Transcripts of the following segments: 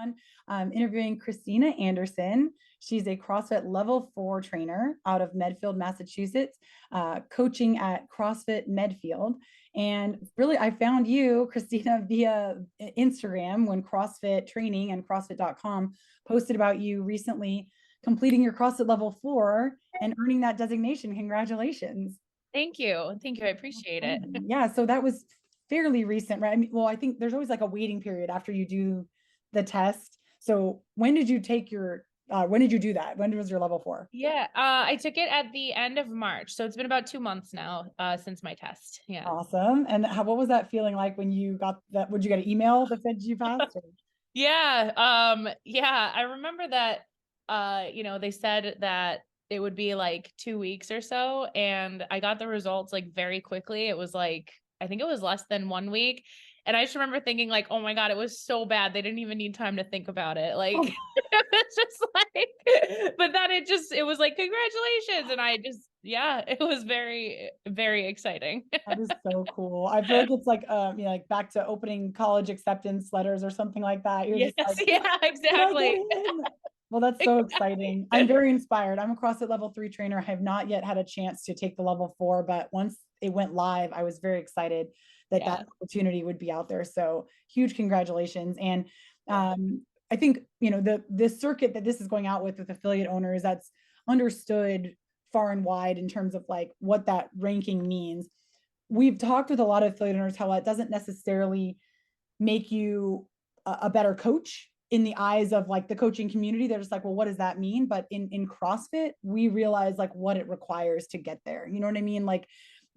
everyone. I'm interviewing Cristina Anderson. She's a CrossFit Level 4 trainer out of Medfield, Massachusetts, coaching at CrossFit Medfield. And really, I found you, Cristina, via Instagram when CrossFit Training and CrossFit.com posted about you recently completing your CrossFit Level 4 and earning that designation. Congratulations. Thank you. Thank you. I appreciate it. Yeah, so that was fairly recent, right? I mean, well, I think there's always like a waiting period after you do the test. So when did you take your, when did you do that? When was your level 4? Yeah, I took it at the end of March. So it's been about 2 months now, since my test. Yeah. Awesome. And what was that feeling like when you got that? Would you get an email that said you passed? Or? Yeah. Yeah, I remember that, they said that it would be like 2 weeks or so. And I got the results like very quickly. It was like, I think it was less than 1 week. And I just remember thinking like, oh my God, it was so bad. They didn't even need time to think about it. Like, Oh, it's just like, but then it was like, congratulations. And yeah, it was very, very exciting. that is so cool. I feel like it's like, like back to opening college acceptance letters or something like that. You're Yes, just like, yeah, did I get exactly. in? Well, that's so exciting. I'm very inspired. I'm a CrossFit Level 3 trainer. I have not yet had a chance to take the Level 4, but once it went live, I was very excited that Yeah. that opportunity would be out there. So huge congratulations. And I think, the circuit that this is going out with affiliate owners, that's understood far and wide in terms of like what that ranking means. We've talked with a lot of affiliate owners how it doesn't necessarily make you a better coach in the eyes of like the coaching community. They're just like, well, what does that mean? But in CrossFit, we realize like what it requires to get there. You know what I mean? Like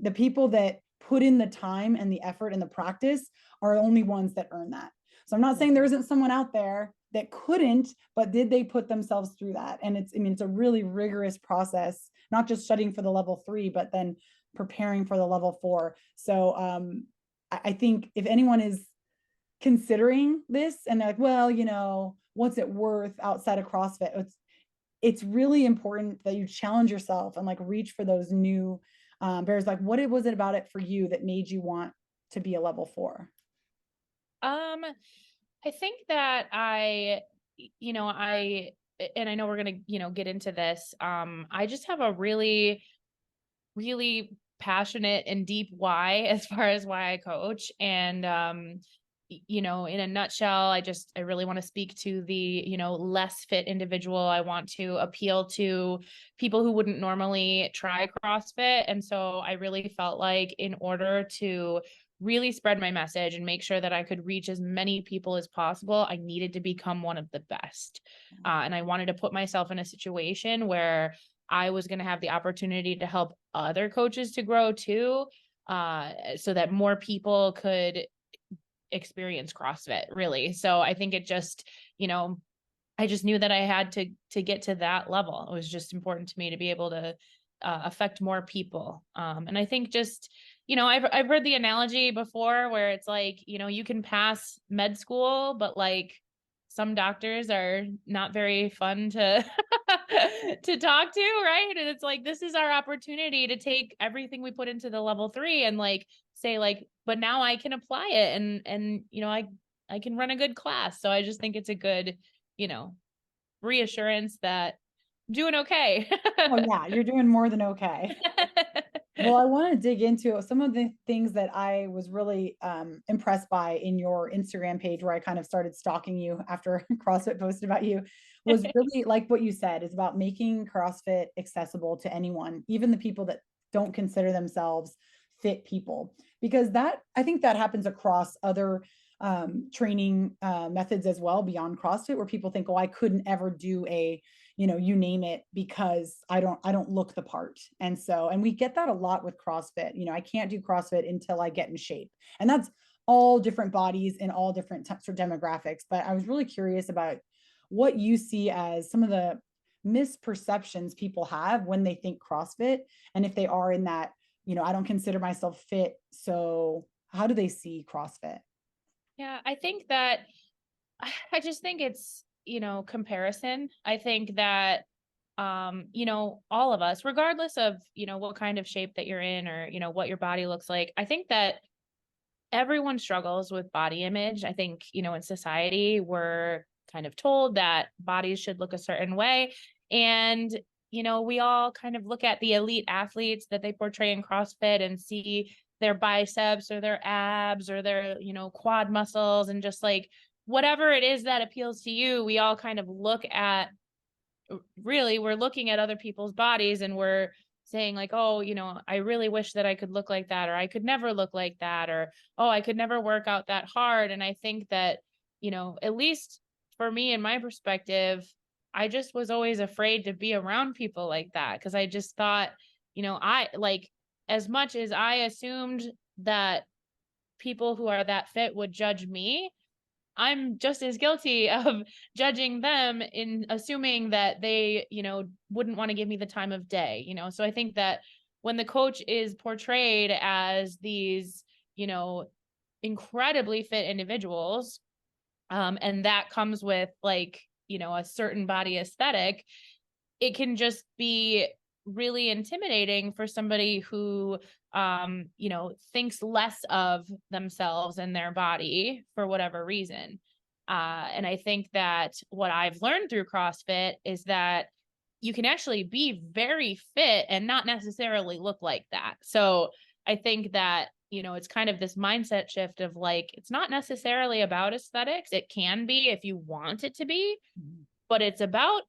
the people that put in the time and the effort and the practice are the only ones that earn that. So I'm not saying there isn't someone out there that couldn't, but did they put themselves through that? And it's a really rigorous process, not just studying for the Level 3, but then preparing for the Level 4. So I think if anyone is considering this and they're like, well, what's it worth outside of CrossFit? It's really important that you challenge yourself and like reach for those new barriers. Like, what was it about it for you that made you want to be a Level 4? I think that and I know we're going to, get into this. I just have a really, really passionate and deep why as far as why I coach. And, in a nutshell, I really want to speak to the, less fit individual. I want to appeal to people who wouldn't normally try CrossFit. And so I really felt like in order to really spread my message and make sure that I could reach as many people as possible, I needed to become one of the best. And I wanted to put myself in a situation where I was going to have the opportunity to help other coaches to grow too, so that more people could experience CrossFit really. So I think it just, I just knew that I had to get to that level. It was just important to me to be able to affect more people. And I think just, I've heard the analogy before where it's like, you can pass med school, but like some doctors are not very fun to to talk to, right? And it's like this is our opportunity to take everything we put into the Level 3 and like say like, but now I can apply it and I can run a good class. So I just think it's a good, reassurance that I'm doing okay. Oh yeah, you're doing more than okay. Well, I want to dig into some of the things that I was really impressed by in your Instagram page, where I kind of started stalking you after CrossFit posted about you, was really like what you said, is about making CrossFit accessible to anyone, even the people that don't consider themselves fit people. Because I think that happens across other training methods as well beyond CrossFit, where people think, oh, I couldn't ever do a you name it, because I don't look the part. And we get that a lot with CrossFit. I can't do CrossFit until I get in shape. And that's all different bodies and all different types of demographics. But I was really curious about what you see as some of the misperceptions people have when they think CrossFit, and if they are in that, I don't consider myself fit. So how do they see CrossFit? Yeah, I think that I just think it's, comparison. I think that, all of us, regardless of, what kind of shape that you're in or, what your body looks like, I think that everyone struggles with body image. I think, in society, we're kind of told that bodies should look a certain way. And, we all kind of look at the elite athletes that they portray in CrossFit and see their biceps or their abs or their, quad muscles, and just like whatever it is that appeals to you, we all kind of look at, really, we're looking at other people's bodies and we're saying like, oh, I really wish that I could look like that, or I could never look like that, or, oh, I could never work out that hard. And I think that, at least for me and my perspective, I just was always afraid to be around people like that. Cause I just thought, I like, as much as I assumed that people who are that fit would judge me, I'm just as guilty of judging them in assuming that they, wouldn't want to give me the time of day, So I think that when the coach is portrayed as these, you know, incredibly fit individuals, and that comes with like, a certain body aesthetic, it can just be really intimidating for somebody who thinks less of themselves and their body for whatever reason. And I think that what I've learned through CrossFit is that you can actually be very fit and not necessarily look like that. So I think that, it's kind of this mindset shift of like, it's not necessarily about aesthetics. It can be if you want it to be, but it's about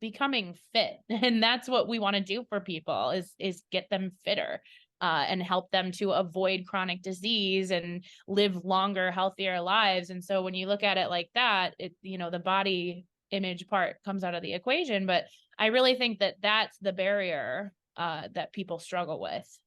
becoming fit. And that's what we want to do for people is get them fitter, and help them to avoid chronic disease and live longer, healthier lives. And so when you look at it like that, the body image part comes out of the equation. But I really think that that's the barrier that people struggle with.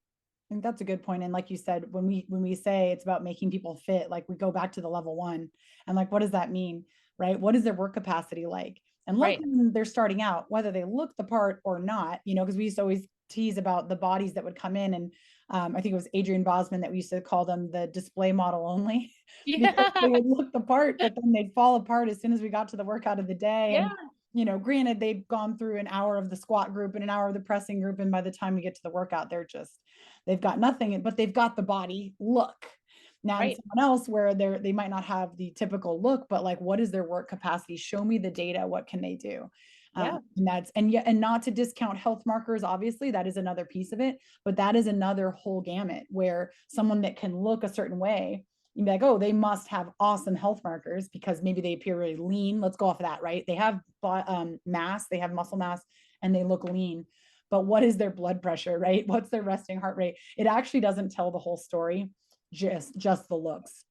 I think that's a good point. And like you said, when we say it's about making people fit, like we go back to the level one and like, what does that mean? Right? What is their work capacity like? And Right. luckily they're starting out, whether they look the part or not, because we used to always tease about the bodies that would come in. And I think it was Adrian Bosman that we used to call them the display model only because Yeah. they would look the part, but then they'd fall apart as soon as we got to the workout of the day. Yeah. And granted, they've gone through an hour of the squat group and an hour of the pressing group. And by the time we get to the workout, they've got nothing, but they've got the body look. Now, in Right. someone else where they might not have the typical look, but like, what is their work capacity? Show me the data. What can they do? Yeah. And not to discount health markers, obviously, that is another piece of it, but that is another whole gamut where someone that can look a certain way, you'd be like, oh, they must have awesome health markers because maybe they appear really lean. Let's go off of that, right? They have mass, they have muscle mass, and they look lean. But what is their blood pressure, right? What's their resting heart rate? It actually doesn't tell the whole story, just the looks.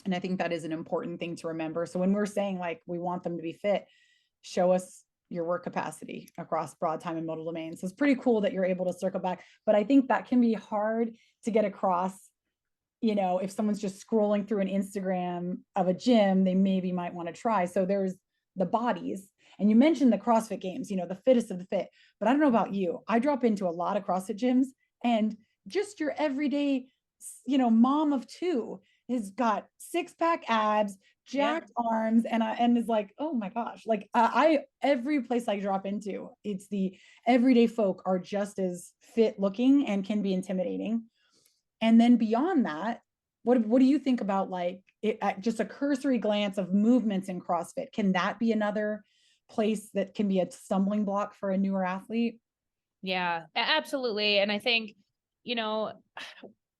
And I think that is an important thing to remember. So when we're saying like we want them to be fit, show us your work capacity across broad time and modal domains. So it's pretty cool that you're able to circle back. But I think that can be hard to get across. If someone's just scrolling through an Instagram of a gym, they maybe might want to try. So there's the bodies. And you mentioned the CrossFit games, the fittest of the fit. But I don't know about you. I drop into a lot of CrossFit gyms and just your everyday, mom of two has got six-pack abs, Yeah. jacked arms, and is like, oh my gosh, like I every place I drop into, it's the everyday folk are just as fit looking and can be intimidating. And then beyond that, what do you think about like just a cursory glance of movements in CrossFit? Can that be another place that can be a stumbling block for a newer athlete? Yeah, absolutely. And I think, you know,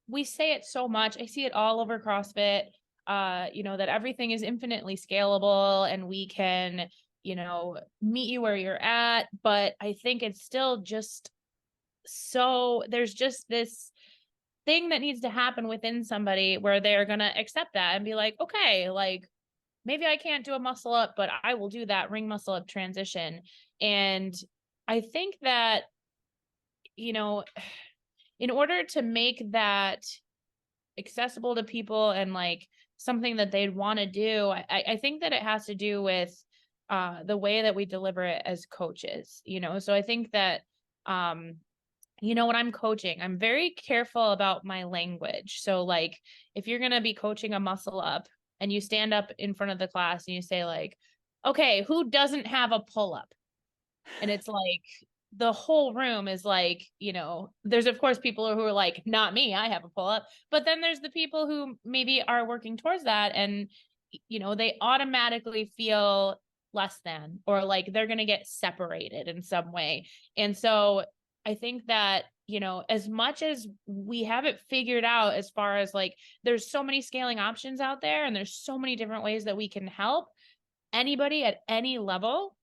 we say it so much. I see it all over CrossFit, that everything is infinitely scalable and we can, meet you where you're at. But I think it's still just there's just this thing that needs to happen within somebody where they're going to accept that and be like, okay, like maybe I can't do a muscle up, but I will do that ring muscle up transition. And I think that, you know, in order to make that accessible to people and like something that they'd want to do, I think that it has to do with the way that we deliver it as coaches, So I think that, when I'm coaching, I'm very careful about my language. So like if you're going to be coaching a muscle up and you stand up in front of the class and you say like, okay, who doesn't have a pull up? And it's like the whole room is like, there's of course people who are like, not me, I have a pull up. But then there's the people who maybe are working towards that and, they automatically feel less than, or like they're going to get separated in some way. And so I think that, as much as we have it figured out, as far as like, there's so many scaling options out there and there's so many different ways that we can help anybody at any level,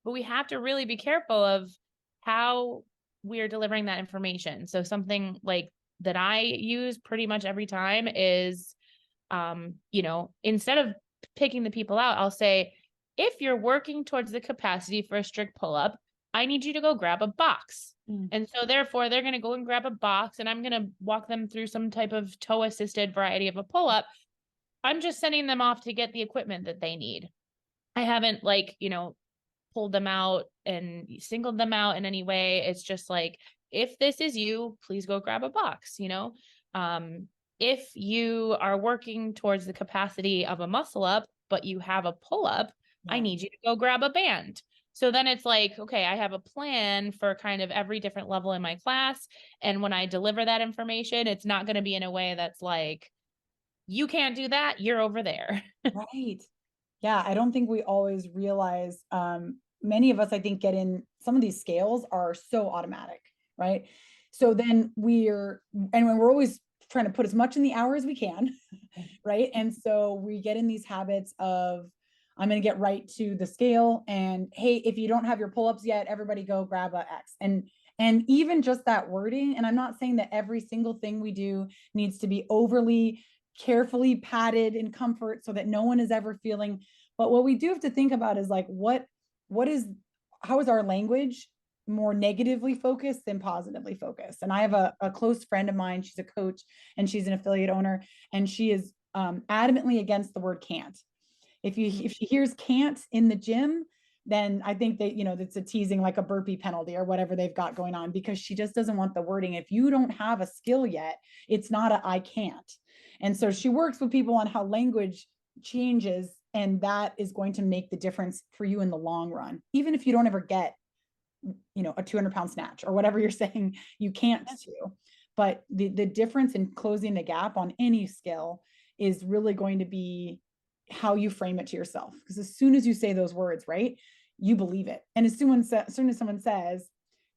but we have to really be careful of how we're delivering that information. So something like that I use pretty much every time is, instead of picking the people out, I'll say, if you're working towards the capacity for a strict pull-up, I need you to go grab a box. And so therefore they're going to go and grab a box, and I'm going to walk them through some type of toe assisted variety of a pull-up. I'm just sending them off to get the equipment that they need. I haven't pulled them out and singled them out in any way. It's just like, if this is you, please go grab a box, if you are working towards the capacity of a muscle up, but you have a pull up, I need you to go grab a band. So then it's like, okay, I have a plan for kind of every different level in my class. And when I deliver that information, it's not going to be in a way that's like, you can't do that, you're over there. Right. Yeah, I don't think we always realize, many of us, I think, get in some of these scales are so automatic, right? So then and when we're always trying to put as much in the hour as we can, right? And so we get in these habits of, I'm going to get right to the scale, and hey, if you don't have your pull-ups yet, everybody go grab a X. And even just that wording, and I'm not saying that every single thing we do needs to be overly carefully padded in comfort so that no one is ever feeling, but what we do have to think about is like, how is our language more negatively focused than positively focused? And I have a close friend of mine, she's a coach and she's an affiliate owner, and she is adamantly against the word can't. If she hears can't in the gym, then I think that, it's a teasing, like a burpee penalty or whatever they've got going on, because she just doesn't want the wording. If you don't have a skill yet, it's not I can't. And so she works with people on how language changes, and that is going to make the difference for you in the long run, even if you don't ever get, a 200-pound snatch or whatever you're saying you can't do. But the difference in closing the gap on any skill is really going to be how you frame it to yourself. Because as soon as you say those words, right, you believe it. And as soon as someone says,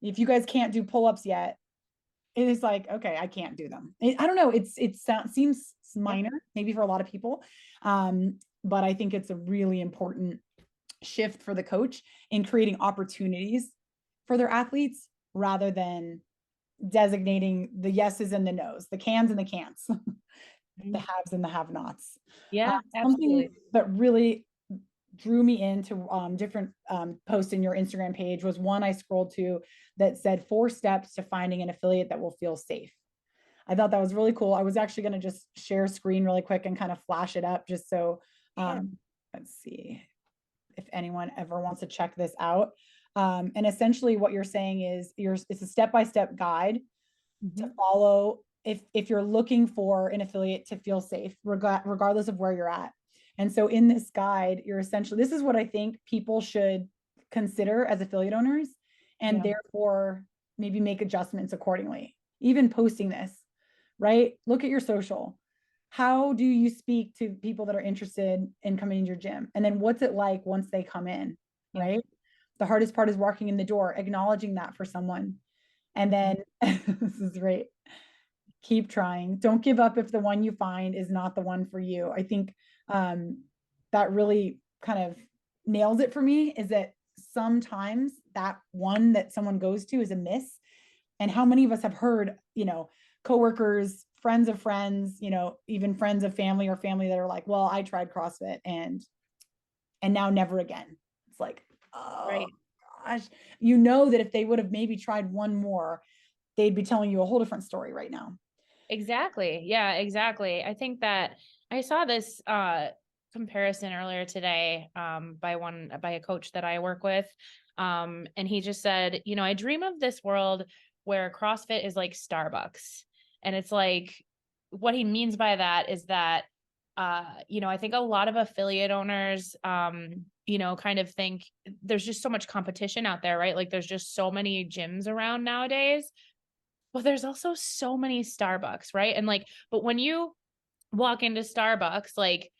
if you guys can't do pull-ups yet, it is like, okay, I can't do them. I don't know. It seems minor, maybe for a lot of people. But I think it's a really important shift for the coach in creating opportunities for their athletes, rather than designating the yeses and the nos, the cans and the can'ts, the haves and the have-nots. Yeah, Something absolutely. that really drew me into different posts in your Instagram page was one I scrolled to that said 4 steps to finding an affiliate that will feel safe. I thought that was really cool. I was actually going to just share screen really quick and kind of flash it up just so, let's see if anyone ever wants to check this out. And essentially what you're saying is it's a step-by-step guide to follow if you're looking for an affiliate to feel safe, regardless of where you're at. And so in this guide, this is what I think people should consider as affiliate owners, and therefore maybe make adjustments accordingly. Even posting this, right? Look at your social. How do you speak to people that are interested in coming into your gym? And then what's it like once they come in, right? The hardest part is walking in the door, acknowledging that for someone. And then this is great. Keep trying. Don't give up if the one you find is not the one for you. I think that really kind of nails it for me, is that sometimes that one that someone goes to is a miss. And how many of us have heard, coworkers, friends of friends, even friends of family or family that are like, well, I tried CrossFit and now never again. It's like, oh Right. gosh, that if they would have maybe tried one more, they'd be telling you a whole different story right now. Exactly. Yeah, exactly. I think that I saw this comparison earlier today by a coach that I work with. And he just said, I dream of this world where CrossFit is like Starbucks. And it's like, what he means by that is that I think a lot of affiliate owners kind of think there's just so much competition out there, right? Like there's just so many gyms around nowadays. Well, there's also so many Starbucks, right? And like, but when you walk into Starbucks, like,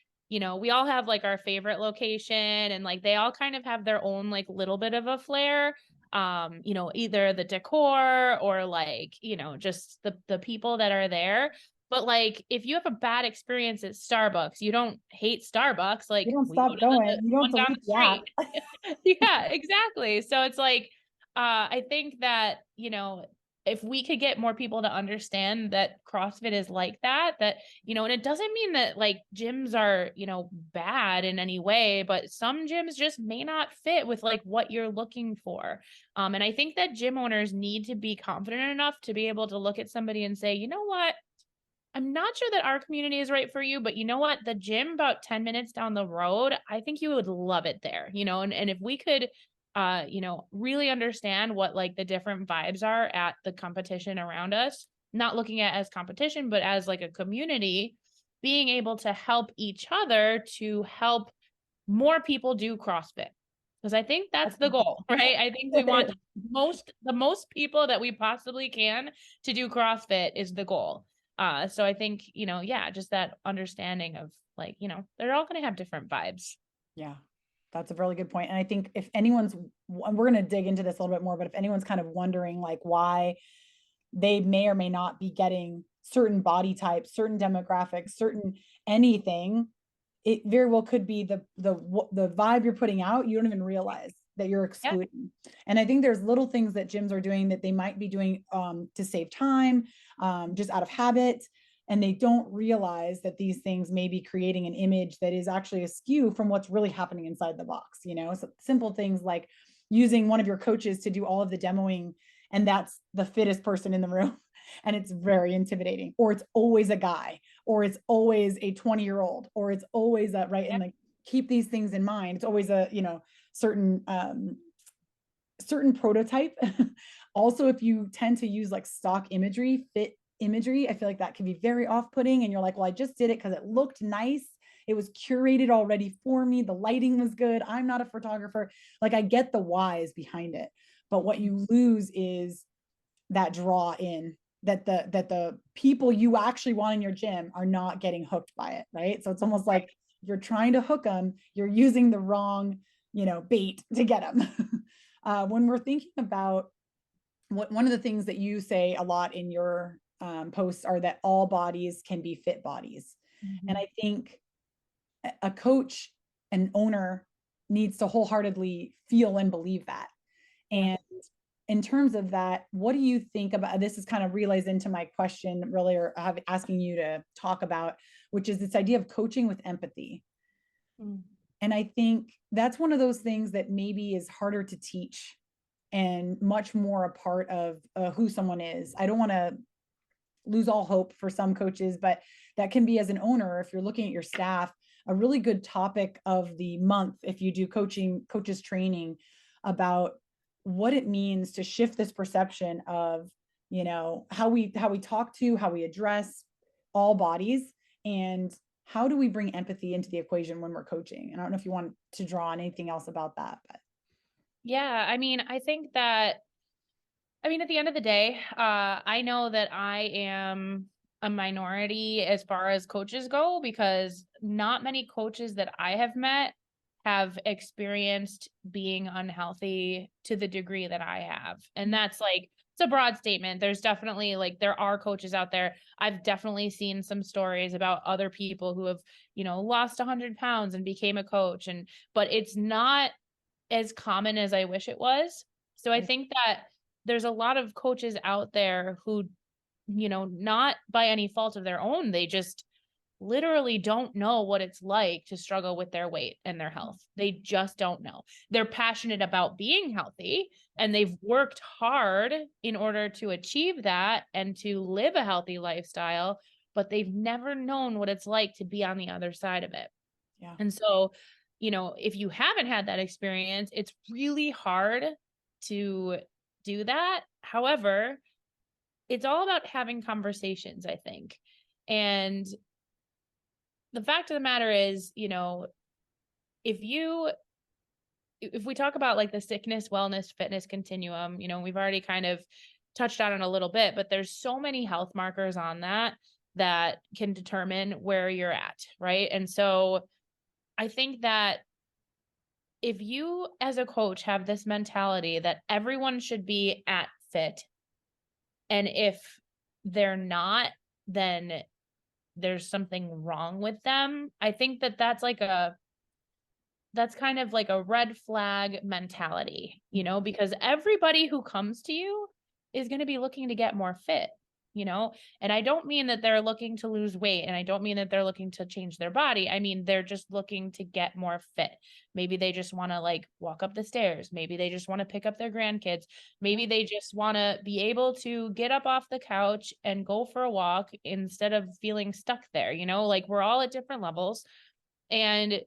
we all have like our favorite location, and like they all kind of have their own like little bit of a flair. Either the decor or like, just the people that are there. But like if you have a bad experience at Starbucks, you don't hate Starbucks, You like don't we go stop to the going. You don't one down delete the the street. app. Yeah, exactly. So it's like, I think that, if we could get more people to understand that CrossFit is like that, and it doesn't mean that like gyms are, bad in any way, but some gyms just may not fit with like what you're looking for. And I think that gym owners need to be confident enough to be able to look at somebody and say, you know what? I'm not sure that our community is right for you, but you know what? The gym about 10 minutes down the road, I think you would love it there, and if we could, really understand what like the different vibes are at the competition around us, not looking at as competition, but as like a community, being able to help each other to help more people do CrossFit. Because I think that's That's the the goal. goal, right? I think we want the most people that we possibly can to do CrossFit is the goal. So I think, yeah, just that understanding of like, they're all going to have different vibes. Yeah, that's a really good point. And I think if anyone's, we're going to dig into this a little bit more, but if anyone's kind of wondering like why they may or may not be getting certain body types, certain demographics, certain anything, it very well could be the vibe you're putting out. You don't even realize that you're Yeah. excluding. And I think there's little things that gyms are doing that they might be doing to save time, just out of habit. And they don't realize that these things may be creating an image that is actually askew from what's really happening inside the box. So simple things like using one of your coaches to do all of the demoing, and that's the fittest person in the room. And it's very intimidating, or it's always a guy, or it's always a 20-year-old, or it's always a right. Yeah. And like, keep these things in mind. It's always a, certain certain prototype. Also, if you tend to use like stock imagery, fit imagery, I feel like that can be very off-putting. And you're like, well, I just did it because it looked nice. It was curated already for me. The lighting was good. I'm not a photographer. Like, I get the whys behind it. But what you lose is that draw in, that the people you actually want in your gym are not getting hooked by it, right? So it's almost like you're trying to hook them, you're using the wrong, bait to get them. When we're thinking about one of the things that you say a lot in your posts are that all bodies can be fit bodies. And Mhm. I think a coach, an owner, needs to wholeheartedly feel and believe that. Yeah. And in terms of that, what do you think about this? Is kind of relays into my question really, or asking you to talk about, which is this idea of coaching with empathy. Mm. And I think that's one of those things that maybe is harder to teach and much more a part of who someone is. I don't want to lose all hope for some coaches, but that can be, as an owner, if you're looking at your staff, a really good topic of the month if you do coaches training about what it means to shift this perception of, how we talk to, how we address all bodies, and how do we bring empathy into the equation when we're coaching. And I don't know if you want to draw on anything else about that, but Yeah. I mean, I think that, at the end of the day, I know that I am a minority as far as coaches go, because not many coaches that I have met have experienced being unhealthy to the degree that I have. And that's like, it's a broad statement. There's definitely like, there are coaches out there. I've definitely seen some stories about other people who have, lost 100 pounds and became a coach. But it's not as common as I wish it was. So I think that there's a lot of coaches out there who, not by any fault of their own, they just literally don't know what it's like to struggle with their weight and their health. They just don't know. They're passionate about being healthy and they've worked hard in order to achieve that and to live a healthy lifestyle, but they've never known what it's like to be on the other side of it. yeah, And so, if you haven't had that experience, it's really hard to do that. However, it's all about having conversations, I think. And the fact of the matter is, if you if we talk about like the sickness, wellness, fitness continuum, we've already kind of touched on it a little bit, but there's so many health markers on that that can determine where you're at, right? And so I think that if you as a coach have this mentality that everyone should be at fit, and if they're not, then there's something wrong with them. I think that that's kind of like a red flag mentality, because everybody who comes to you is going to be looking to get more fit, you know? And I don't mean that they're looking to lose weight, and I don't mean that they're looking to change their body. I mean, they're just looking to get more fit. Maybe they just want to like walk up the stairs. Maybe they just want to pick up their grandkids. Maybe they just want to be able to get up off the couch and go for a walk instead of feeling stuck there, like we're all at different levels. And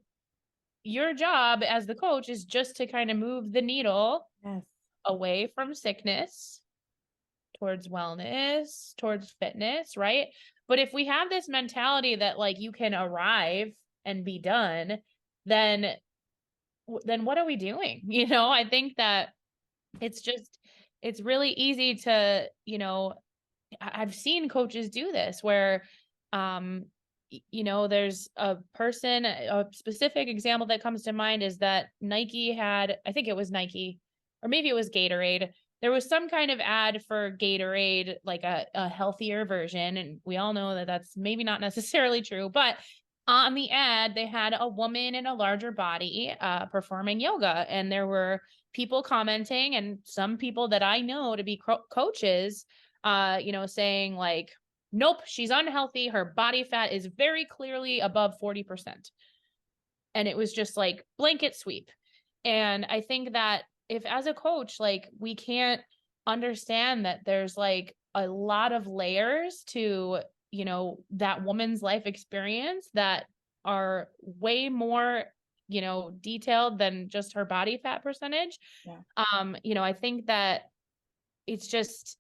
your job as the coach is just to kind of move the needle Yes. away from sickness towards wellness, towards fitness, right? But if we have this mentality that like you can arrive and be done, then then what are we doing? I think that it's just it's really easy to, I've seen coaches do this where, um, there's a person, a specific example that comes to mind is that Nike had, I think it was Nike, or maybe it was Gatorade. There was some kind of ad for Gatorade, like a healthier version. And we all know that that's maybe not necessarily true, but on the ad, they had a woman in a larger body performing yoga. And there were people commenting, and some people that I know to be coaches, saying like, nope, she's unhealthy. Her body fat is very clearly above 40%. And it was just like blanket sweep. And I think that if as a coach, like we can't understand that there's like a lot of layers to, that woman's life experience that are way more, detailed than just her body fat percentage. Yeah. I think that it's just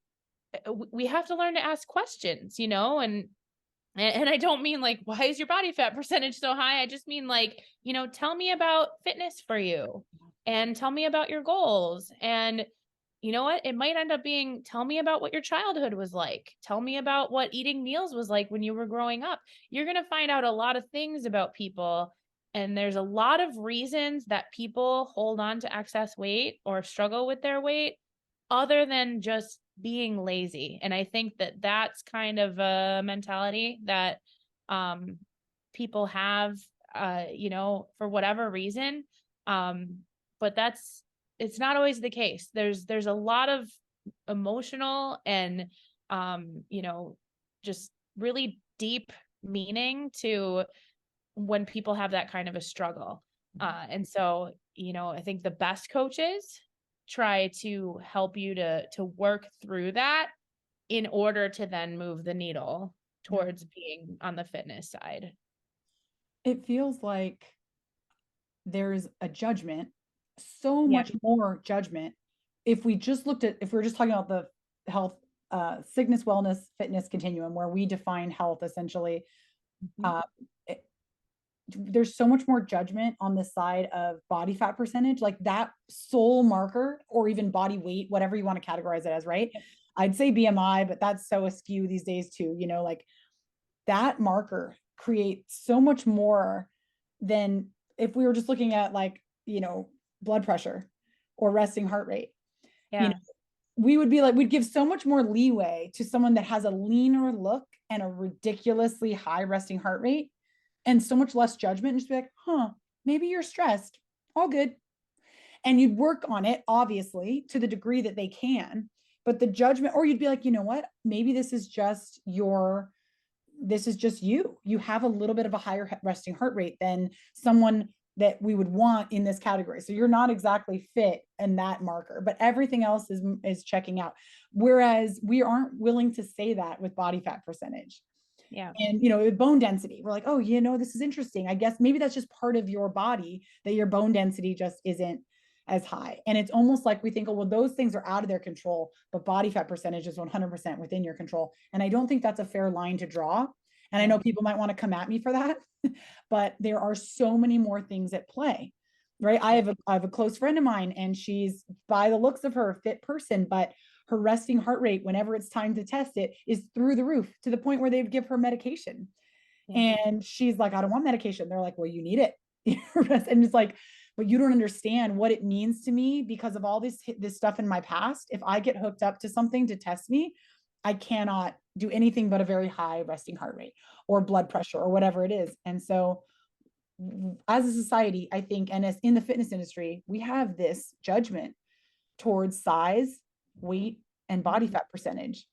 we have to learn to ask questions, and I don't mean like, why is your body fat percentage so high? I just mean like, tell me about fitness for you and tell me about your goals. And you know what? It might end up being, tell me about what your childhood was like. Tell me about what eating meals was like when you were growing up. You're going to find out a lot of things about people. And there's a lot of reasons that people hold on to excess weight or struggle with their weight other than just being lazy. And I think that that's kind of a mentality that people have, for whatever reason. But it's not always the case. There's a lot of emotional and, just really deep meaning to when people have that kind of a struggle. And so, I think the best coaches try to help you to work through that in order to then move the needle Yeah. towards being on the fitness side. It feels like there's a judgment, so Yeah. much more judgment. If we were just talking about the health, sickness, wellness, fitness continuum, where we define health essentially, Mhm. uh, it, there's so much more judgment on the side of body fat percentage, like that sole marker, or even body weight, whatever you want to categorize it as, right? Yep. I'd say BMI, but that's so askew these days too, like that marker creates so much more than if we were just looking at like, blood pressure or resting heart rate. You know, Yeah. we would be like, we'd give so much more leeway to someone that has a leaner look and a ridiculously high resting heart rate, and so much less judgment, and just be like, maybe you're stressed. All good. And you'd work on it, obviously, to the degree that they can. But the judgment, or you'd be like, you know what? Maybe this is just you. You have a little bit of a higher resting heart rate than someone that we would want in this category. So you're not exactly fit in that marker, but everything else is checking out. Whereas we aren't willing to say that with body fat percentage. Yeah. And with bone density, we're like, oh, this is interesting. I guess maybe that's just part of your body, that your bone density just isn't as high. And it's almost like we think, oh, well, those things are out of their control, but body fat percentage is 100% within your control. And I don't think that's a fair line to draw. And I Yeah. know people might want to come at me for that, but there are so many more things at play, right? I have a close friend of mine, and she's, by the looks of her, a fit person, but her resting heart rate, whenever it's time to test it, is through the roof, to the point where they'd give her medication. Yeah. And she's like, I don't want medication. They're like, well, you need it. And it's like, but you don't understand what it means to me because of all this stuff in my past. If I get hooked up to something to test me, I cannot do anything but a very high resting heart rate or blood pressure or whatever it is. And so as a society, I think, and as in the fitness industry, we have this judgment towards size, weight, and body fat percentage.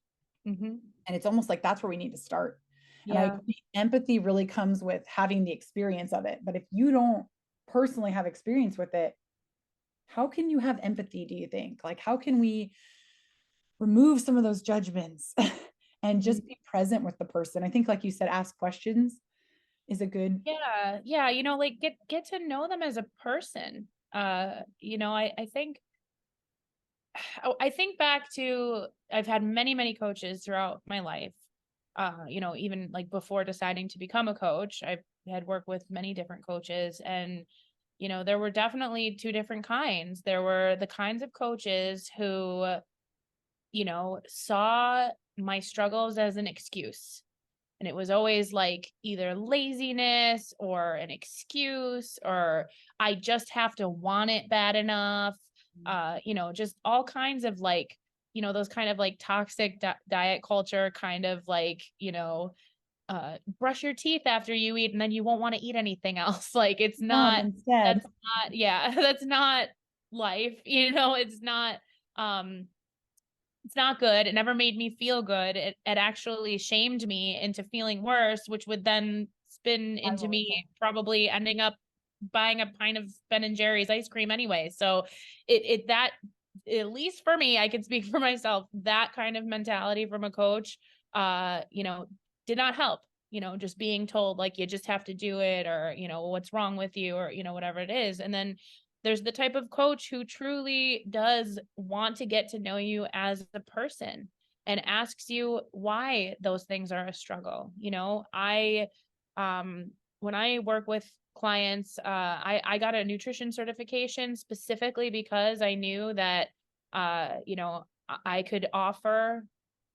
Mm-hmm. And it's almost like that's where we need to start. And I Yeah. agree, empathy really comes with having the experience of it. But if you don't personally have experience with it, how can you have empathy, do you think? Like, how can we remove some of those judgments and just be present with the person? I think, like you said, ask questions is a good. Yeah. Yeah. Like get to know them as a person. I think I think back to I've had many, many coaches throughout my life. Even like before deciding to become a coach, I've had worked with many different coaches, and there were definitely two different kinds. There were the kinds of coaches who, saw my struggles as an excuse. And it was always like either laziness or an excuse, or I just have to want it bad enough. Just all kinds of like, those kind of like toxic diet culture kind of like, brush your teeth after you eat and then you won't want to eat anything else. Like Mom instead. that's not, yeah, that's not life. Um, it's not good. It never made me feel good. It actually shamed me into feeling worse, which would then spin into me probably ending up buying a pint of Ben and Jerry's ice cream anyway. So that, at least for me, I can speak for myself, that kind of mentality from a coach, did not help. Just being told like you just have to do it, or what's wrong with you, or whatever it is. And then there's the type of coach who truly does want to get to know you as a person and asks you why those things are a struggle. When I work with clients, I got a nutrition certification specifically because I knew that, I could offer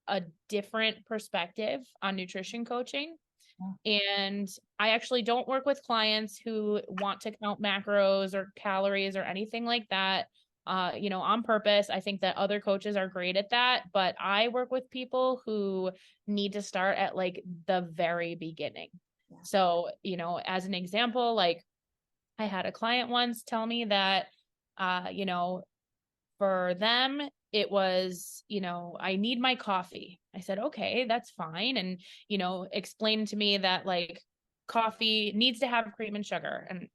a different perspective on nutrition coaching. And I actually don't work with clients who want to count macros or calories or anything like that, on purpose. I think that other coaches are great at that, but I work with people who need to start at like the very beginning. Yeah. So, as an example, like I had a client once tell me that, uh, you know, for them, it was, I need my coffee. I said, okay, that's fine. And, explain to me that like coffee needs to have cream and sugar. And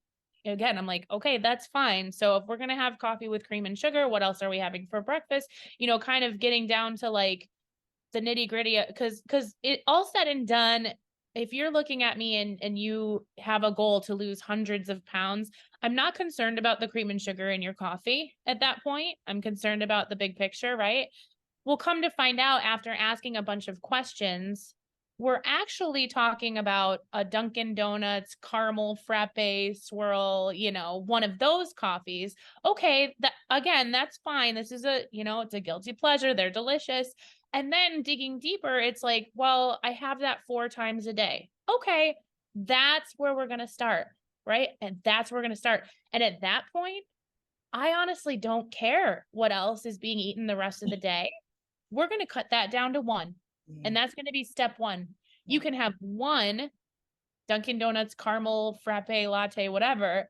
again, I'm like, okay, that's fine. So if we're going to have coffee with cream and sugar, what else are we having for breakfast? Kind of getting down to like the nitty gritty, because it all said and done, if you're looking at me and you have a goal to lose hundreds of pounds, I'm not concerned about the cream and sugar in your coffee at that point. I'm concerned about the big picture, right? We'll come to find out after asking a bunch of questions, we're actually talking about a Dunkin' Donuts caramel frappe swirl, one of those coffees. Okay, that again, that's fine. This is it's a guilty pleasure. They're delicious. And then digging deeper, it's like, well, I have that 4 times a day. Okay, that's where we're going to start, right? And that's where we're going to start. And at that point, I honestly don't care what else is being eaten the rest of the day. We're going to cut that down to 1. And that's going to be step 1. You can have 1 Dunkin' Donuts caramel frappe latte, whatever,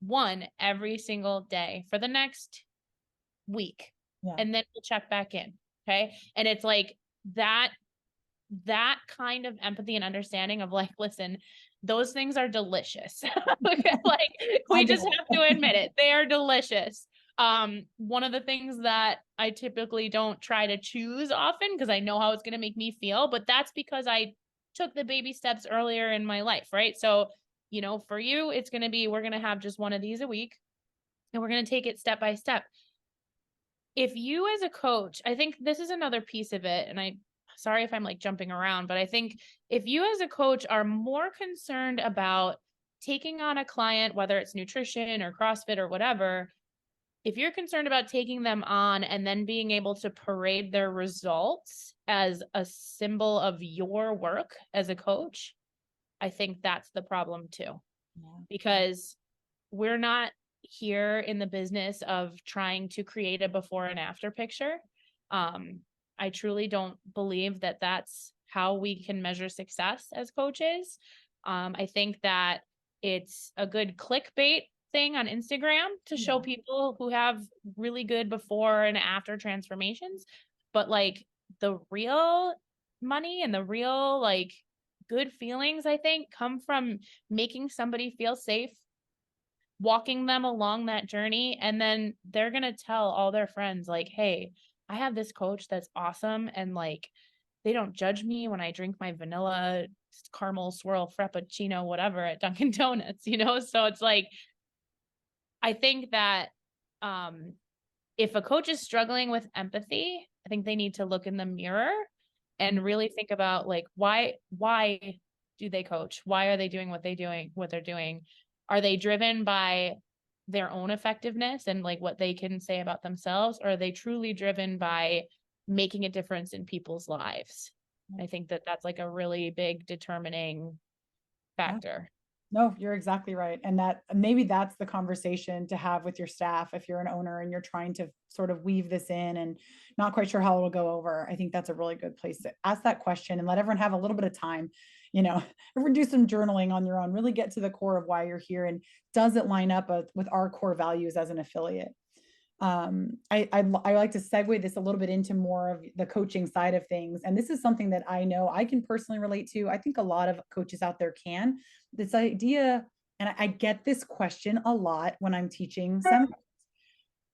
1 every single day for the next week. Yeah. And then we'll check back in. Okay. And it's like that kind of empathy and understanding of like, listen, those things are delicious. Like we just have to admit it. They are delicious. One of the things that I typically don't try to choose often because I know how it's going to make me feel, but that's because I took the baby steps earlier in my life, right? So, for you, it's going to be, we're going to have just one of these a week and we're going to take it step by step. If you as a coach, I think this is another piece of it, and sorry if I'm like jumping around, but I think if you as a coach are more concerned about taking on a client, whether it's nutrition or CrossFit or whatever, if you're concerned about taking them on and then being able to parade their results as a symbol of your work as a coach, I think that's the problem too. Yeah. Because we're not here in the business of trying to create a before and after picture. I truly don't believe that that's how we can measure success as coaches. I think that it's a good clickbait thing on Instagram to show Yeah. people who have really good before and after transformations. But like the real money and the real like good feelings, I think, come from making somebody feel safe, walking them along that journey, and then they're going to tell all their friends like, "Hey, I have this coach that's awesome, and like they don't judge me when I drink my vanilla caramel swirl frappuccino whatever at Dunkin' Donuts," you know? So it's like I think that um if a coach is struggling with empathy, I think they need to look in the mirror and really think about like why do they coach? Why are they doing what they're doing? Are they driven by their own effectiveness and like what they can say about themselves, or are they truly driven by making a difference in people's lives? I think that that's like a really big determining Yeah. factor. No, you're exactly right. And that maybe that's the conversation to have with your staff if you're an owner and you're trying to sort of weave this in and not quite sure how it'll go over. I think that's a really good place to ask that question and let everyone have a little bit of time, you know, everyone do some journaling on your own, really get to the core of why you're here and does it line up with our core values as an affiliate. I like to segue this a little bit into more of the coaching side of things. And this is something that I know I can personally relate to. I think a lot of coaches out there can. This idea, and I get this question a lot when I'm teaching seminars.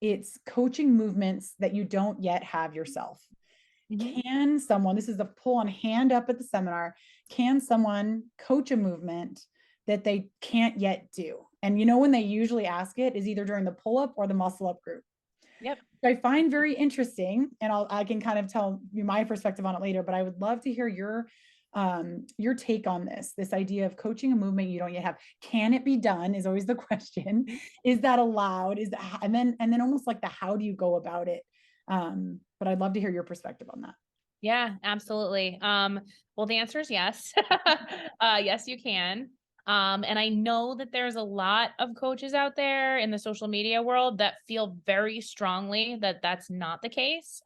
It's coaching movements that you don't yet have yourself. Mhm. Can someone, this is the pull on hand up at the seminar, can someone coach a movement that they can't yet do? And you know, when they usually ask it is either during the pull up or the muscle up group. Yep. I find very interesting, and I can kind of tell you my perspective on it later, but I would love to hear your take on this idea of coaching a movement you don't yet have. Can it be done is always the question. Is that allowed? Is that, and then almost like the how do you go about it? But I'd love to hear your perspective on that. Yeah, absolutely. Well, the answer is yes. Yes, you can. And I know that there's a lot of coaches out there in the social media world that feel very strongly that that's not the case.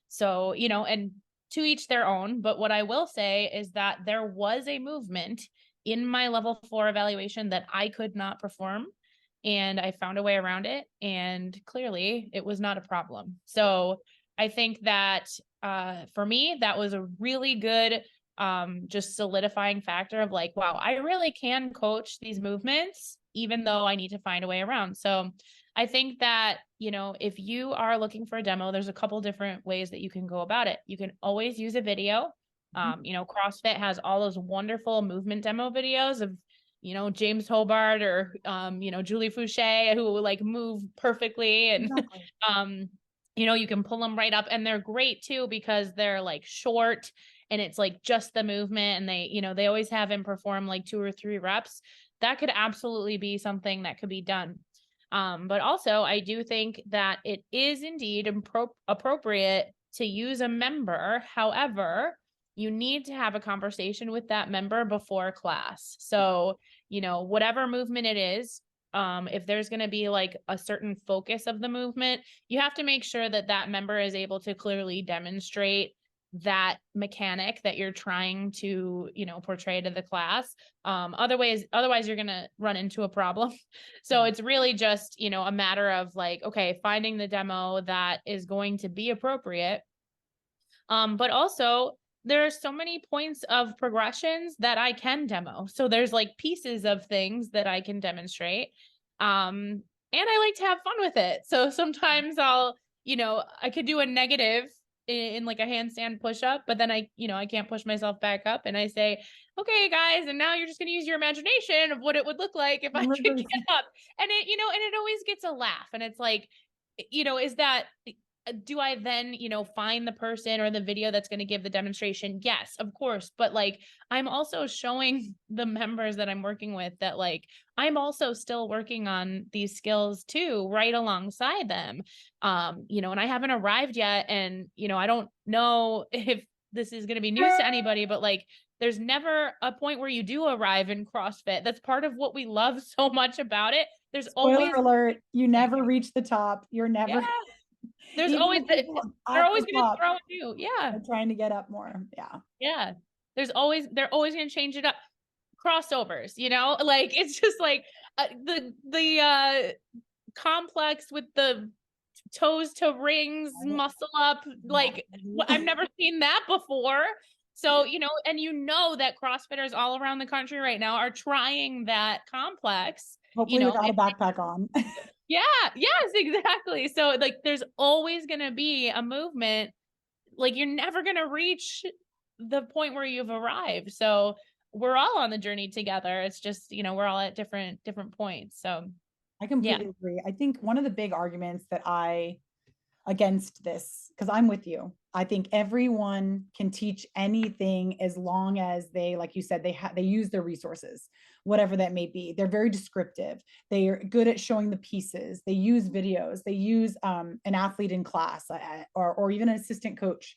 So, you know, and to each their own. But what I will say is that there was a movement in my level 4 evaluation that I could not perform. And I found a way around it. And clearly it was not a problem. So I think that for me, that was a really good, just solidifying factor of like, wow, I really can coach these movements, even though I need to find a way around. So I think that, you know, if you are looking for a demo, there's a couple different ways that you can go about it. You can always use a video. You know, CrossFit has all those wonderful movement demo videos of, you know, James Hobart or, you know, Julie Fouché who like move perfectly and, Exactly. um, you know, you can pull them right up and they're great too because they're like short and it's like just the movement and they, you know, they always have him perform like 2 or 3 reps. That could absolutely be something that could be done. But also I do think that it is indeed appropriate to use a member. However, you need to have a conversation with that member before class. So, you know, whatever movement it is, if there's going to be like a certain focus of the movement, you have to make sure that that member is able to clearly demonstrate that mechanic that you're trying to, you know, portray to the class. Otherwise you're going to run into a problem. So Yeah. it's really just, you know, a matter of like, okay, finding the demo that is going to be appropriate. But also there are so many points of progressions that I can demo. So there's like pieces of things that I can demonstrate. And I like to have fun with it. So sometimes I'll, you know, I could do a negative in like a handstand push up, but then I, you know, I can't push myself back up and I say, okay, guys, and now you're just going to use your imagination of what it would look like if I could Reverse. get up. And it, you know, and it always gets a laugh. And it's like, you know, is that do I then, you know, find the person or the video that's going to give the demonstration? Yes, of course. But like, I'm also showing the members that I'm working with that like, I'm also still working on these skills too, right alongside them. You know, and I haven't arrived yet. And, you know, I don't know if this is going to be news to anybody, but like, there's never a point where you do arrive in CrossFit. That's part of what we love so much about it. There's Spoiler always alert, you never reach the top. You're yeah, never, there's even always the people they're at always the going to top throw at you. Yeah. are trying to get up more. Yeah. Yeah. They're always going to change it up. Crossovers, like it's just like the complex with the toes to rings, muscle up, like I've never seen that before. So, and that CrossFitters all around the country right now are trying that complex, Hopefully without a backpack on. yeah, yes, exactly. So like there's always going to be a movement. Like you're never going to reach the point where you've arrived. So we're all on the journey together. It's just, we're all at different points. So I yeah, completely agree. I think one of the big arguments that against this, because I'm with you. I think everyone can teach anything as long as they, like you said, they use their resources, whatever that may be. They're very descriptive. They are good at showing the pieces. They use videos. They use an athlete in class or even an assistant coach,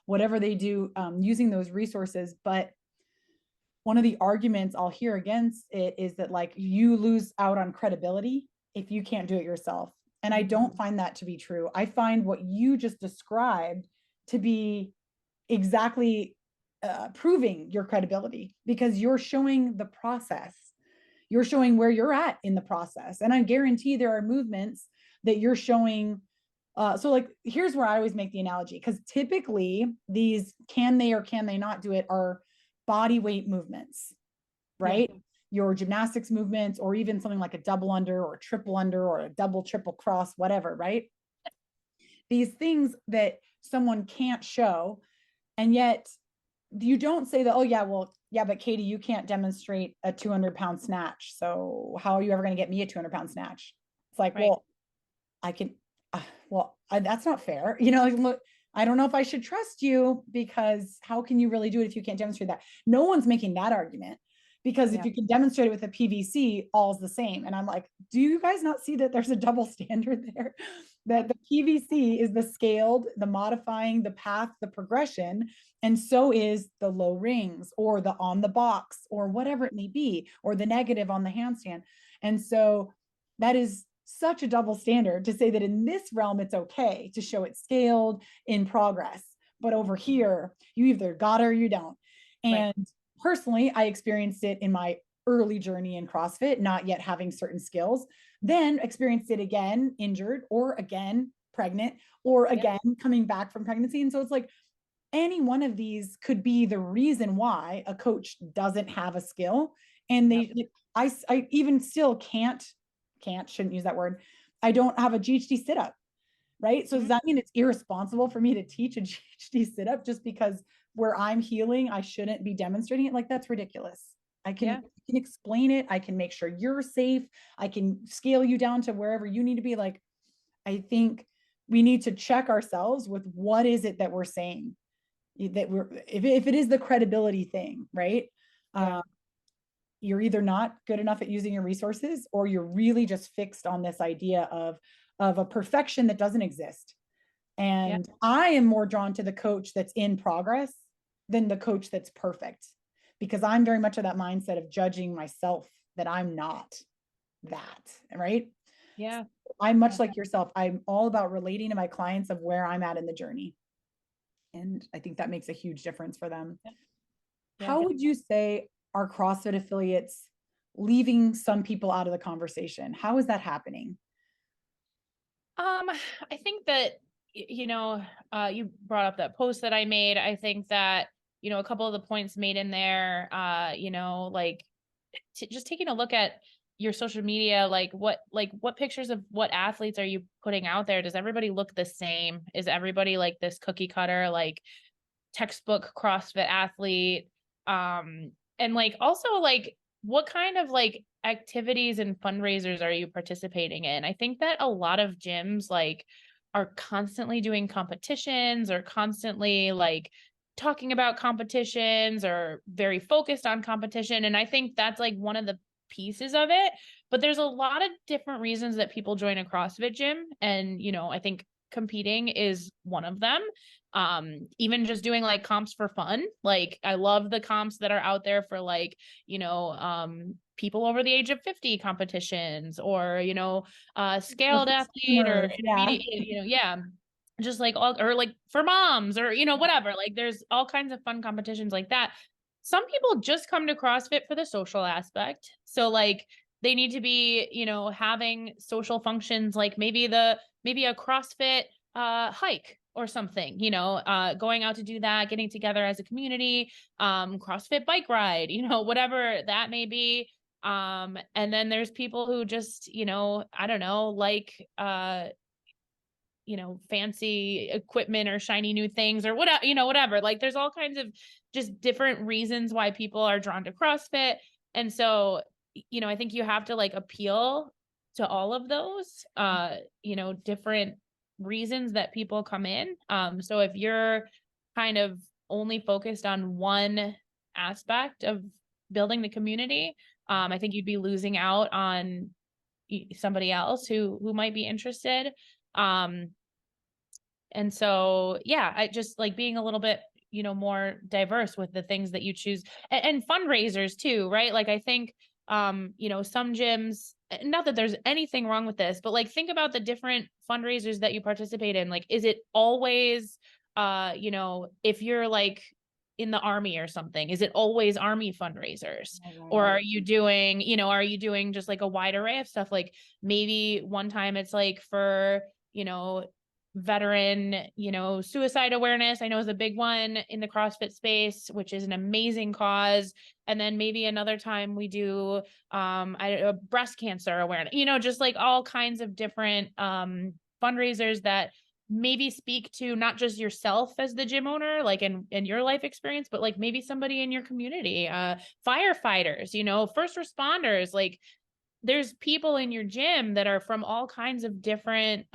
whatever they do, using those resources. But one of the arguments I'll hear against it is that like you lose out on credibility if you can't do it yourself. And I don't find that to be true. I find what you just described to be exactly proving your credibility because you're showing the process. You're showing where you're at in the process. And I guarantee there are movements that you're showing. So like, here's where I always make the analogy because typically these can they or can they not do it are body weight movements, right? Yeah. Your gymnastics movements, or even something like a double under or a triple under or a double, triple cross, whatever, right? These things that someone can't show. And yet you don't say that, oh, yeah, well, yeah, but Katie, you can't demonstrate a 200-pound snatch. So how are you ever going to get me a 200-pound snatch? It's like, right. Well, I can, that's not fair. Like, look, I don't know if I should trust you because how can you really do it if you can't demonstrate that? No one's making that argument because if you can demonstrate it with a PVC, all's the same. And I'm like, do you guys not see that there's a double standard there? That the PVC is the scaled, the modifying, the path, the progression. And so is the low rings or the on the box or whatever it may be, or the negative on the handstand. And so that is such a double standard to say that in this realm, it's okay to show it scaled in progress. But over here, you either got it or you don't. And personally, I experienced it in my early journey in CrossFit, not yet having certain skills, then experienced it again, injured, or again, pregnant, or again, coming back from pregnancy. And so it's like any one of these could be the reason why a coach doesn't have a skill. And I even still shouldn't use that word. I don't have a GHD sit up, right? So does that mean it's irresponsible for me to teach a GHD sit up just because where I'm healing, I shouldn't be demonstrating it? Like, that's ridiculous. I can explain it. I can make sure you're safe. I can scale you down to wherever you need to be. Like, I think we need to check ourselves with what is it that we're saying that if it is the credibility thing, right? You're either not good enough at using your resources or you're really just fixed on this idea of a perfection that doesn't exist. And I am more drawn to the coach that's in progress than the coach that's perfect, because I'm very much of that mindset of judging myself that I'm not that, right? Yeah. I'm much like yourself. I'm all about relating to my clients of where I'm at in the journey. And I think that makes a huge difference for them. How would you say are CrossFit affiliates leaving some people out of the conversation? How is that happening? I think that, you brought up that post that I made. I think that, a couple of the points made in there, like just taking a look at your social media, like what pictures of what athletes are you putting out there? Does everybody look the same? Is everybody like this cookie cutter, like textbook CrossFit athlete? And like, also like, what kind of like activities and fundraisers are you participating in? I think that a lot of gyms like are constantly doing competitions or constantly like talking about competitions or very focused on competition. And I think that's like one of the pieces of it, but there's a lot of different reasons that people join a CrossFit gym. And, I think competing is one of them. Even just doing like comps for fun. Like I love the comps that are out there for like, people over the age of 50 competitions, or, Or scaled for athlete or swimmers, yeah. intermediate, yeah. Just like all, or like for moms, or, whatever. Like there's all kinds of fun competitions like that. Some people just come to CrossFit for the social aspect. So like they need to be, having social functions, like maybe a CrossFit hike or something, going out to do that, getting together as a community, CrossFit bike ride, whatever that may be. And then there's people who just, I don't know, like fancy equipment or shiny new things or whatever, whatever. Like there's all kinds of just different reasons why people are drawn to CrossFit. And so, I think you have to like appeal to all of those, different reasons that people come in. So if you're kind of only focused on one aspect of building the community, I think you'd be losing out on somebody else who might be interested. Um, and so, yeah, I just like being a little bit, more diverse with the things that you choose, and fundraisers too, right? Like I think, some gyms, not that there's anything wrong with this, but like think about the different fundraisers that you participate in. Like, is it always, if you're like in the army or something, is it always army fundraisers? Or Right. are you doing just like a wide array of stuff? Like maybe one time it's like for, veteran, suicide awareness, I know is a big one in the CrossFit space, which is an amazing cause. And then maybe another time we do breast cancer awareness, just like all kinds of different fundraisers that maybe speak to not just yourself as the gym owner, like in your life experience, but like maybe somebody in your community, firefighters, first responders. Like there's people in your gym that are from all kinds of different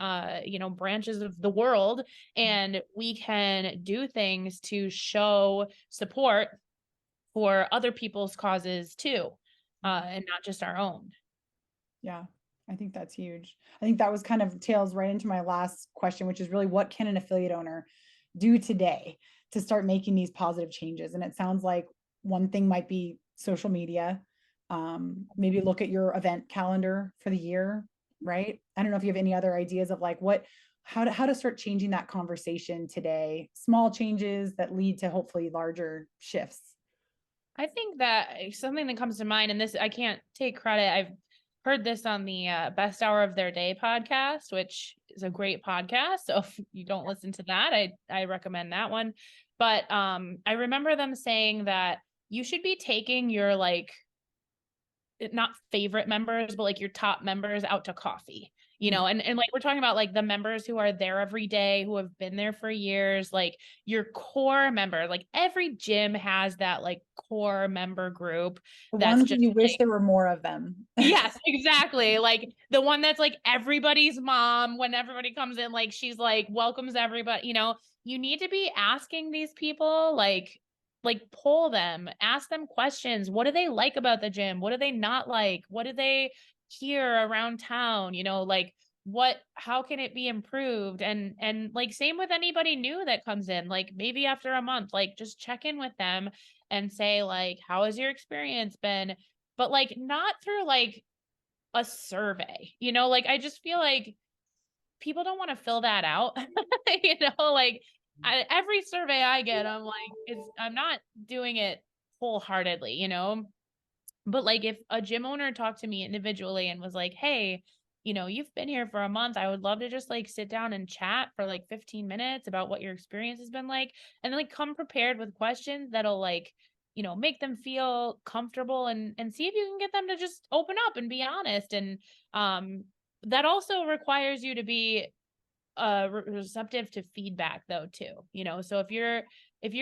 branches of the world, and we can do things to show support for other people's causes too, and not just our own. Yeah, I think that's huge. I think that was kind of tails right into my last question, which is really what can an affiliate owner do today to start making these positive changes? And it sounds like one thing might be social media. Maybe look at your event calendar for the year, right? I don't know if you have any other ideas of like how to start changing that conversation today, small changes that lead to hopefully larger shifts. I think that something that comes to mind, and this I can't take credit, I've heard this on the Best Hour of Their Day podcast, which is a great podcast. So if you don't listen to that, I recommend that one. But I remember them saying that you should be taking your like not favorite members, but like your top members out to coffee, and like we're talking about like the members who are there every day, who have been there for years, like your core member. Like every gym has that like core member group The that's ones that just you wish like, there were more of them. yes, exactly. Like the one that's like everybody's mom when everybody comes in, like she's like welcomes everybody, you need to be asking these people like poll them, ask them questions. What do they like about the gym? What do they not like? What do they hear around town? Like how can it be improved? And like same with anybody new that comes in, like maybe after a month, like just check in with them and say like, how has your experience been? But like not through like a survey, like I just feel like people don't want to fill that out. Like every survey I get, I'm like, I'm not doing it wholeheartedly, but like if a gym owner talked to me individually and was like, hey, you've been here for a month, I would love to just like sit down and chat for like 15 minutes about what your experience has been like, and then like come prepared with questions that'll like, make them feel comfortable, and see if you can get them to just open up and be honest. And that also requires you to be receptive to feedback though too, so if you're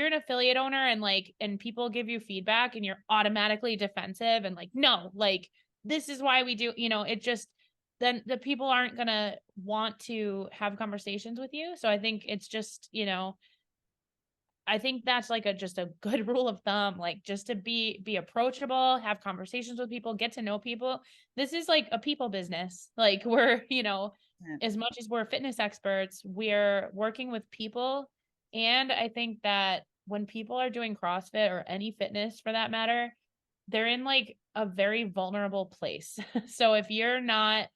an affiliate owner and like and people give you feedback and you're automatically defensive and like, no, like this is why we do, it just, then the people aren't gonna want to have conversations with you. So I think it's just, I think that's like just a good rule of thumb, like just to be approachable, have conversations with people, get to know people. This is like a people business. Like we're, as much as we're fitness experts, we're working with people. And I think that when people are doing CrossFit or any fitness for that matter, they're in like a very vulnerable place. So if you're not,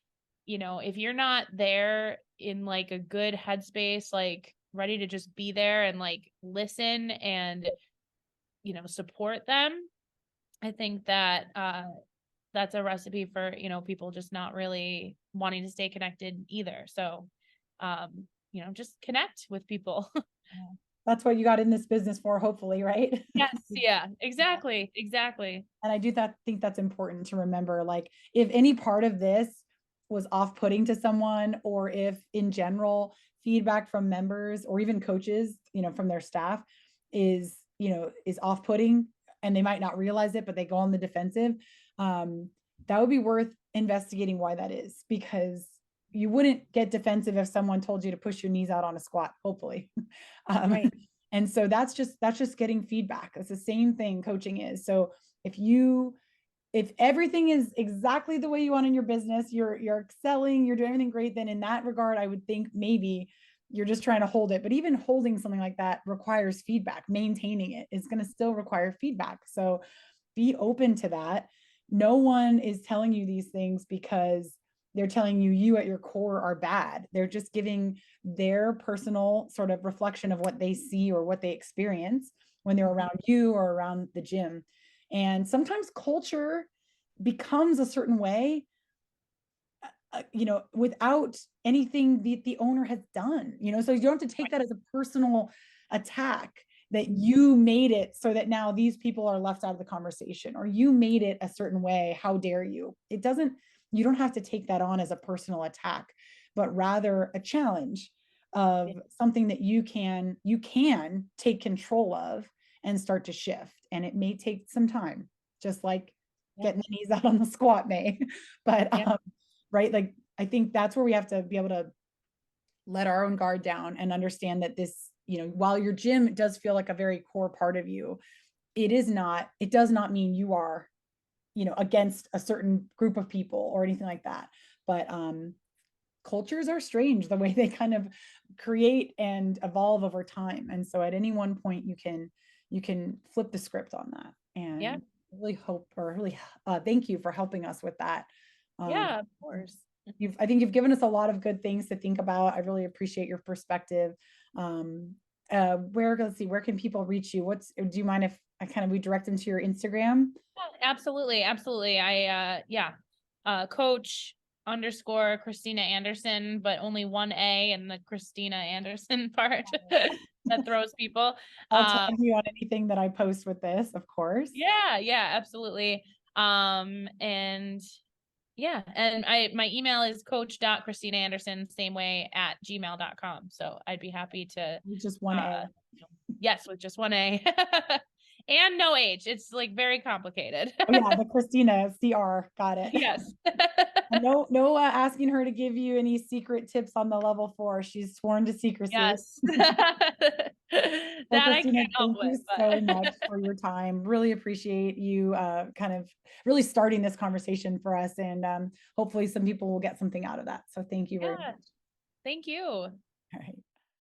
if you're not there in like a good headspace, like ready to just be there and like listen and, support them, I think that that's a recipe for, people just not really wanting to stay connected either. So, just connect with people. Yeah. That's what you got in this business for, hopefully, right? Yes. Yeah, Yeah. exactly. Exactly. And I do think that's important to remember. Like, if any part of this was off-putting to someone, or if in general feedback from members or even coaches, from their staff is off-putting, and they might not realize it, but they go on the defensive, that would be worth investigating why that is, because you wouldn't get defensive if someone told you to push your knees out on a squat, hopefully. um, Right. and so that's just getting feedback. It's the same thing coaching is. So if everything is exactly the way you want in your business, you're excelling, you're doing everything great, then in that regard, I would think maybe you're just trying to hold it. But even holding something like that requires feedback. Maintaining it is going to still require feedback. So be open to that. No one is telling you these things because they're telling you at your core are bad. They're just giving their personal sort of reflection of what they see or what they experience when they're around you or around the gym. And sometimes culture becomes a certain way, without anything the owner has done, so you don't have to take that as a personal attack, that you made it so that now these people are left out of the conversation, or you made it a certain way, how dare you. You don't have to take that on as a personal attack, but rather a challenge of something that you can take control of and start to shift. And it may take some time, just like Yeah. getting the knees out on the squat may. But Yeah. right, like, I think that's where we have to be able to let our own guard down and understand that this, while your gym does feel like a very core part of you, it does not mean you are, against a certain group of people or anything like that. But cultures are strange the way they kind of create and evolve over time. And so at any one point you can flip the script on that. Yeah. And really hope, or really thank you for helping us with that. um, Yeah, of course. I think you've given us a lot of good things to think about. I really appreciate your perspective. Let's see, where can people reach you? Do you mind if we direct them to your Instagram? Yeah, absolutely. Absolutely. Coach underscore Cristina Anderson, but only one A in the Cristina Anderson part that throws people. I'll Um, tag you on anything that I post with this, of course. yeah, yeah, absolutely. And yeah, and my email is coach.ChristinaAnderson, same way at gmail.com. So I'd be happy to, Just one A. yes, with just one A and no H. It's like very complicated. Oh yeah, the Christina CR. Got it. Yes. And no asking her to give you any secret tips on the level 4. She's sworn to secrecy. Yes. That Well, I Christina, can't help thank you with, so but much for your time. Really appreciate you kind of really starting this conversation for us. And hopefully some people will get something out of that. So thank you very yeah, much. thank you. All right.